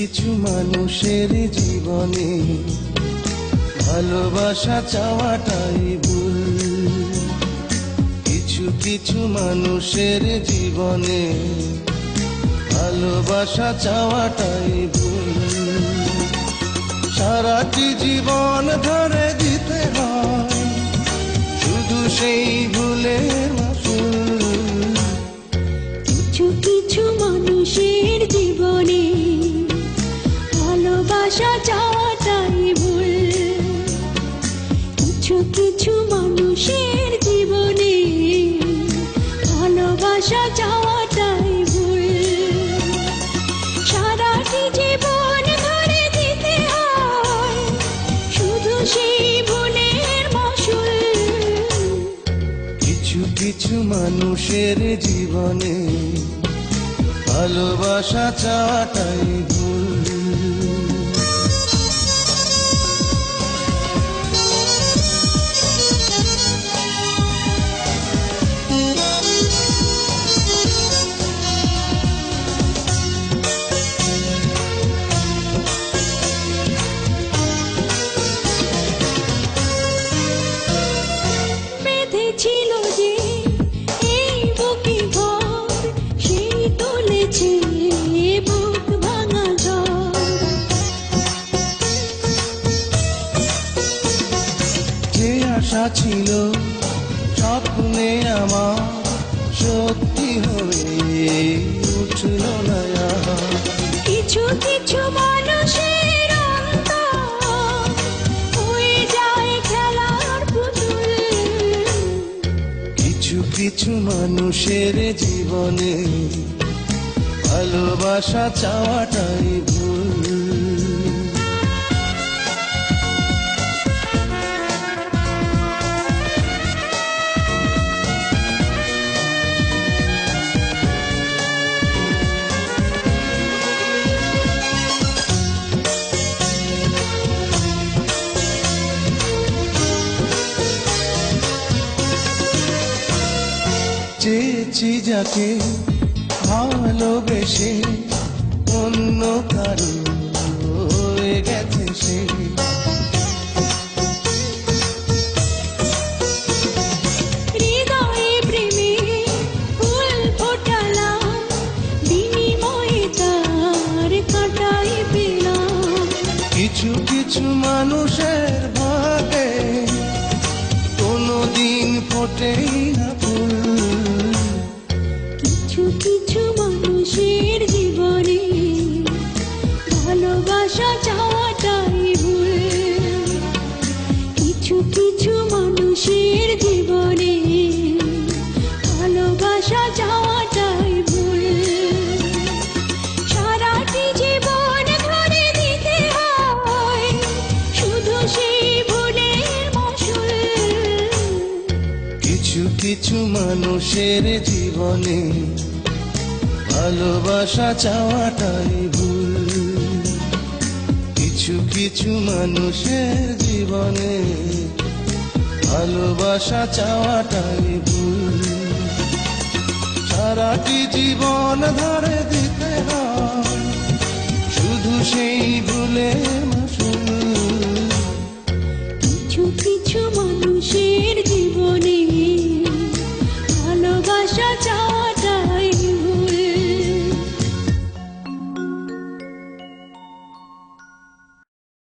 কিছু মানুষের জীবনে ভালোবাসা চাওয়াটাই ভুল। কিছু কিছু মানুষের জীবনে ভালোবাসা চাওয়াটাই ভুল। সারাটি জীবন ধরে দিতে হয় শুধু সেই ভুলের মাসুল। কিছু কিছু মানুষের জীবনে ভালোবাসা চাওয়াটাই ভুল। কিছু কিছু মানুষের জীবনে ভালোবাসা চাওয়াটাই ভুল। সারাটি জীবন ধরে দিতে হয় শুধু সেই ভুলের মাসুল। কিছু কিছু মানুষের জীবনে ভালোবাসা চাওয়াটাই ভুল। বেঁধেছিল যে এই বুকে ঘর, সেই তুলেছে বুক ভাঙা ঝড়। যে আশা ছিল স্বপ্নে আমার সত্যি হয়ে উঠল না আর। কিছু কিছু মানুষের অন্তর হয়ে যায় খেলার পুতুল। কিছু কিছু মানুষের জীবনে ভালোবাসা চাওয়াটাই ভুল। চেয়েছি যাকে ভালোবেসে অন্য কারো হয়ে গেছে সে। হৃদয়ে প্রেমে ফুল ফোটালাম, বিনিময়ে তার কাঁটাই পেলাম। কিছু কিছু মানুষের ভাগে কোনোদিন ফোটেই না ফুল। কিছু কিছু মানুষের জীবনে ভালোবাসা চাওয়াটাই ভুল। কিছু কিছু মানুষের জীবনে ভালোবাসা চাওয়াটাই ভুল। সারাটি জীবন ধরে দিতে হয় শুধু সেই ভুলের মাসুল। কিছু কিছু মানুষের জীবনে ভালোবাসা চাওয়াটাই ভুল। কিছু কিছু মানুষের জীবনে ভালোবাসা চাওয়াটাই ভুল। সারাটি জীবন ধরে দিতে হয় শুধু সেই ভুলের